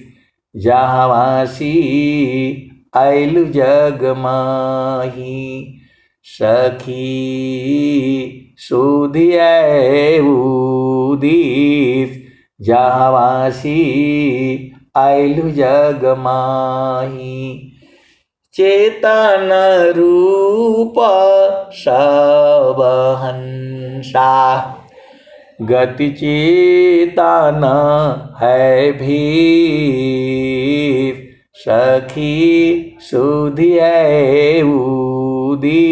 जहाँवासी आइलु जग माही, सखी सुधियै उदिस, जहाँवासी आइलु जग माही। चेतन रूप सब हंसा, गति चेतन है भीर, सखी सुधियै उदिस,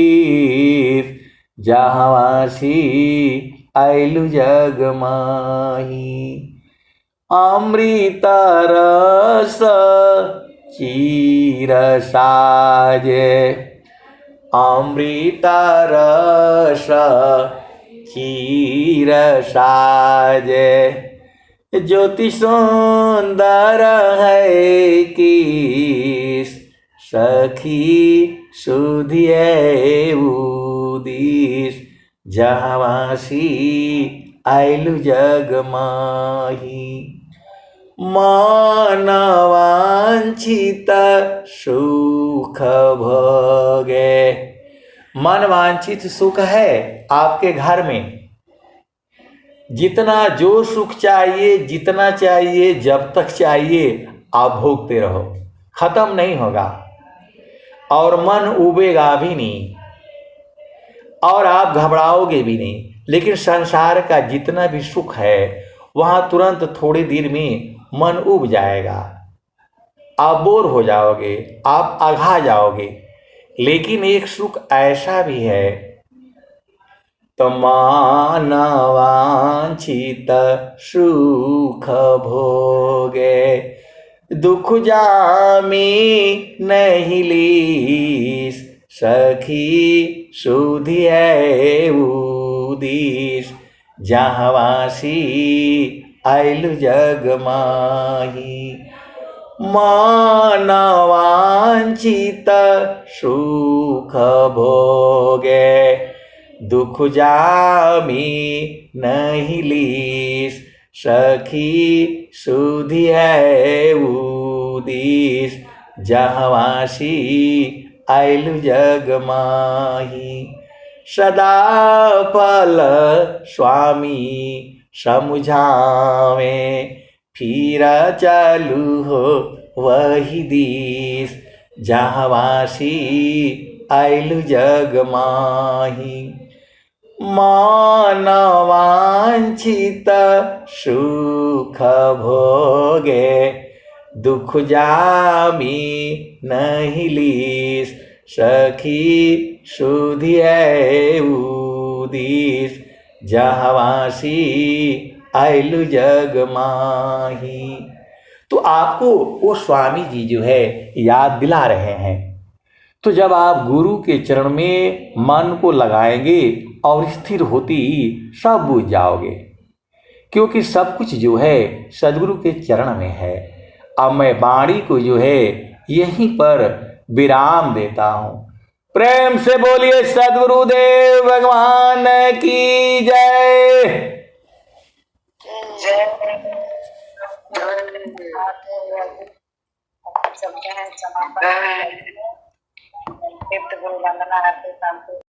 जहाँवासी आइलु जग माही। अमृत रस चीर साजे, अमृत रस क्षीर साजे। ज्योति सुंदर है कि सखी सुधिए उदिस। जहाँवासी आइलु जग माही। मनवांछित सुख भोगे। मन वांछित सुख है आपके घर में। जितना जो सुख चाहिए, जितना चाहिए, जब तक चाहिए आप भोगते रहो, खत्म नहीं होगा और मन उबेगा भी नहीं और आप घबराओगे भी नहीं। लेकिन संसार का जितना भी सुख है वहाँ तुरंत थोड़ी देर में मन उब जाएगा, आप बोर हो जाओगे, आप अघा जाओगे। लेकिन एक सुख ऐसा भी है तो मानवांछित सुख भोगे। दुख जामी नहीं लीस। सखी सुधिए उदिस। जहाँवासी आइलु जग माही। मानवांछित सुख भोगे। दुख जामी नहीं लीस। सखी सुधिए उदिस। जहाँवासी आइलु जग माही। सदा पल स्वामी समुझावे। फिर चालू हो वही दिस। जहाँवासी आइलु जग माही। मानवांछित सुख भोगे। दुख जामी नहीं लीस। सखी सुधिए उदिस। जहाँवासी आइलु जग माही। तो आपको वो स्वामी जी जो है याद दिला रहे हैं। तो जब आप गुरु के चरण में मन को लगाएंगे और स्थिर होती सब बुझ जाओगे, क्योंकि सब कुछ जो है सदगुरु के चरण में है। अब मैं वाणी को जो है यहीं पर विराम देता हूँ। प्रेम से बोलिए सदगुरुदेव भगवान की जय। सब